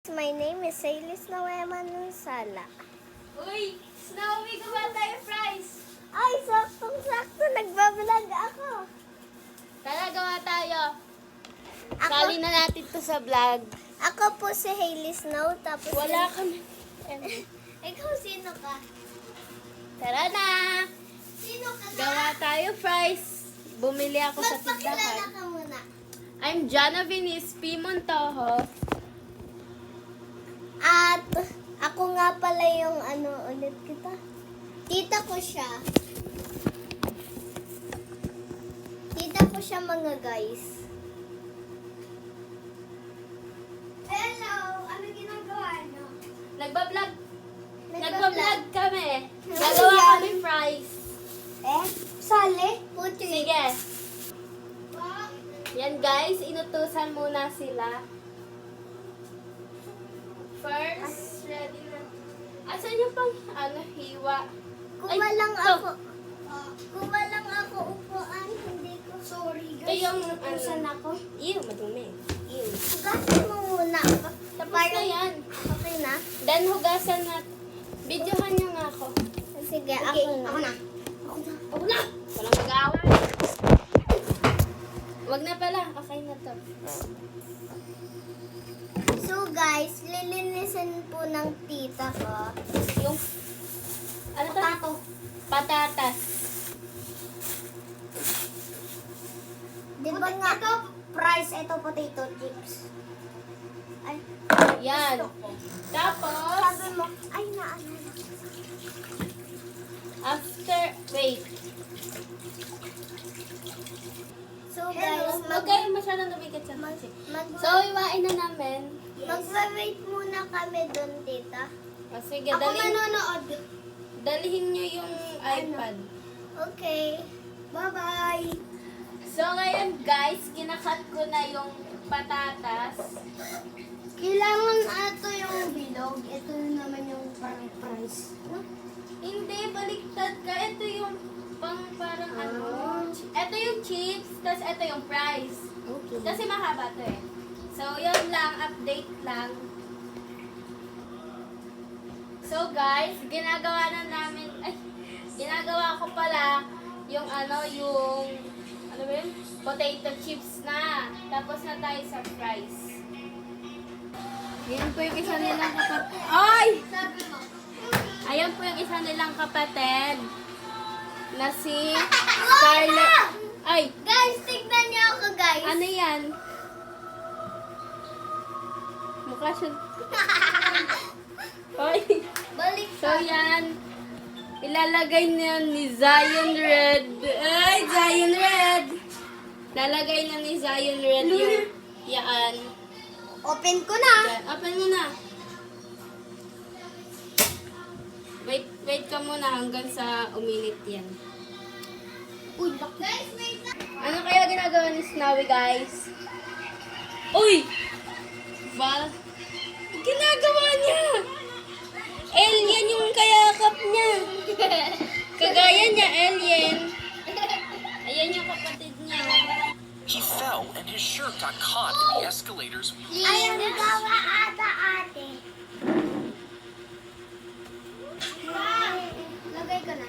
My name is Ailis Noema Nunsala. Uy! Snowy, gawa tayo fries! Ay, saktong-sakto, nagbablog ako. Tara, gawa tayo. Ako, Sali na natin to sa vlog. ako po si Hailey Snow, tapos... Wala kami. Ikaw, sino ka? Tara na! Sino ka? Gawa tayo fries. Bumili ako sa Magpakilala tindahan. ka muna. I'm Jana Venice P. Montojo. At ako nga pala yung ulit kita. Tita ko siya. Tita ko siya mga guys. Hello! Ano ginagawa niyo? Nagbablog. Nagbablog. Nagbablog kami. Ano Gagawa yan? kami fries. Sali? Puti. Sige. Yan guys, inutusan muna sila. First, ready na. Asan yung pang, hiwa? Kumalang Ay, to. ako. Kumalang ako upuan. Hindi ko. Sorry guys. Ito yung, Saan ako? Ew, madumi. Ew. Hugasan mo muna. Tapos na yan. Okay na? Then, hugasan na. Videohan niyo nga ako. Sige, ako na. Ako na! Walang mag-aaway. Wag na pala. Okay na to. So guys, lilinisin po ng tita ko. Yung, ano to? Patatas. Di ba nga? Ito, fries, ito potato chips. Ay, Yan. Tapos, sabi mo, ay naalala. after, wait. So guys, Huwag kayo masyadong lumikat sa kasi. So, iwain na namin. mag-wait muna kami doon, tita. O, sige, Ako manonood. dalihin nyo yung iPad. Okay. Bye-bye. So, ngayon guys, kinakat ko na yung patatas. Kailangan ito yung bilog. Ito naman yung parang fries. Hindi, baliktad ka. Ito yung parang Ito yung chips, tapos ito yung fries. Okay. Kasi mahaba to eh. So, yun lang, update lang. So guys, ginagawa ko pala yung ano ba yun? Potato chips na. Tapos na tayo sa fries. Yan po yung isa nilang kapatid. Ay! Sabi mo. Ayan po yung isa nilang kapatid na si Scarlett. Ay! Guys, tignan niyo ako, guys. Ano yan? Mukha siya. Ay! Balik So yan, ilalagay na ni Zion Red. Ay, Zion Red! Lalagay na ni Zion Red yung yan. Open ko na. Yan. Open mo na. Wait ka muna hanggang sa uminit yan. Uy, guys, wait lang. Ano kaya ginagawa ni Snowy, guys? Uy! Ginagawa niya! Alien yung kayakap niya. Kagaya niya, alien. Ayan yung kapatid niya. He fell and his shirt got caught in the escalator's wheel. Ayaw gawa ata ate. Lagay ko na.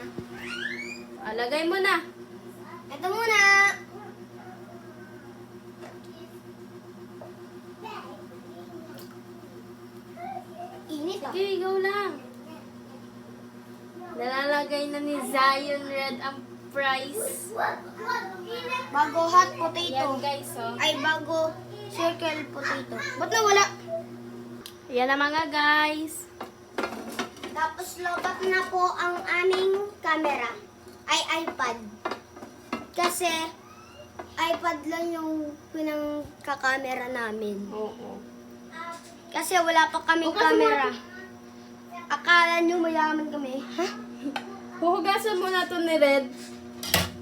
Lagay mo na. Ito muna. Init ah. Okay, go lang. Nalalagay na ni Zion Red ang fries. Bago hot potato. Yan guys, oh. Ay, bago circle potato. Ba't nawala? Yan na mga guys. Tapos lobat na po ang aming camera. Ay, iPad. Kasi iPad lang yung pinangkakamera namin. Oo. Kasi wala pa kaming camera. Akala nyo mayaman kami. Ha? Huhugasan mo na to ni Red.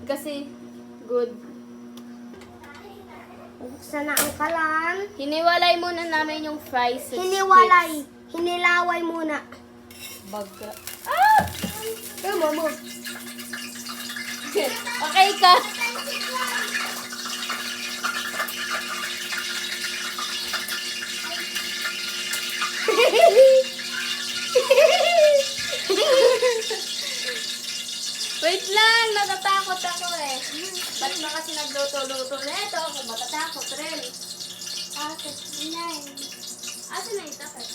Kasi good. Buksan na ang kalan. Hiniwalay muna namin yung fries sa Hiniwalay. Hinilaway muna. Baga. Ah! Mama. Okay ka? nagluto-luto na ito kung matatakot rin. Tapos, inay. Asan na yung tapat?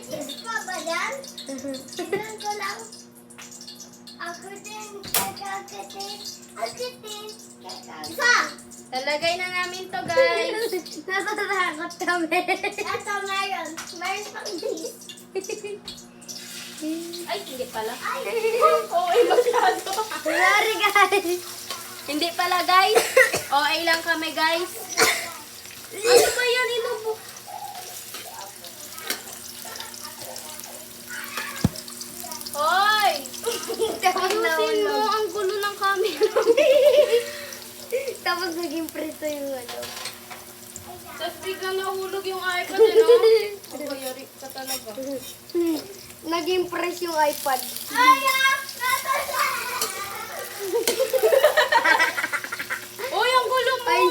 Cheese pa ba yan? Tignan ko lang. Ako din, kakakatin. Akatin. Isa! Lalagay na namin to, guys. Natatakot kami. Ito ngayon. Mayroon pang cheese. Ay, hindi pala. Ay! OA masyado. Sorry guys. Hindi pala, guys. OA lang kami, guys. Ano ba yan? Inubo. Hoy! Ayusin mo ang gulo ng camera. Tapos naging preso yung ano. Tapos biglang nahulog yung iPad, eh, no? Ang kayari ka talaga. Naging press yung iPad. Ayak! Uy, ang gulo mo! Ay.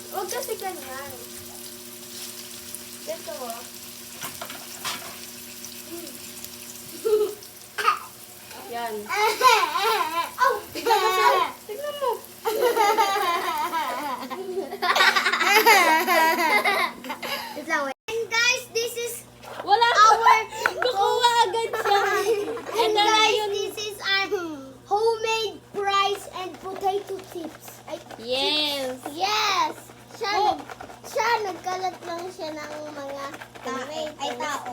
Huwag kasi ganyan. Ito, ah. Yan. Oh! Tignan mo, Sal. Tignan mo. And guys, this is Wala our Kukuha agad siya. and Ito na guys, yun. this is our homemade rice and potato chips. Ay, Yes. yes! Siya, Oh. nagkalat lang siya ng mga tomatoes. Ay, tao.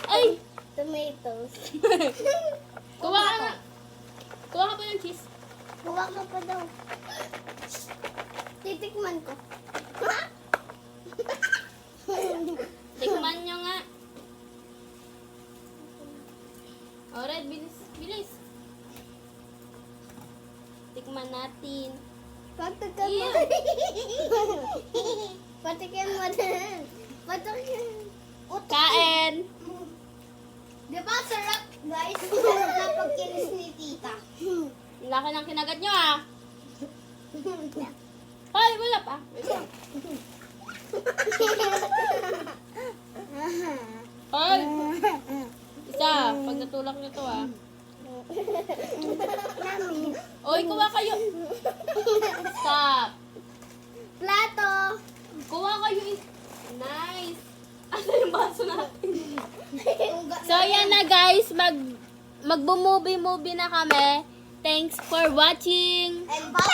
Ay! Tomatoes. Kuha ka nga. Kuha ka pa ng cheese. Kuha ka pa daw. Titikman ko. Tikman nyo nga. Alright, bilis. Bilis. Tikman natin. Patikin mo. Patikin mo din. Patikin. Kain! Di ba sarap, guys? Sarap na pagkinis ni tita. Laki ng kinagat nyo, ah. Hoy, wala pa. Wait lang. Hoy! Isa, pag natulak nyo to, ah. Nami. Oy, kuha kayo. Stop. Plato. Kuha kayo. Nice. Ano yung baso natin? So, yan na guys. Mag-movie-movie na kami. Thanks for watching. And bye.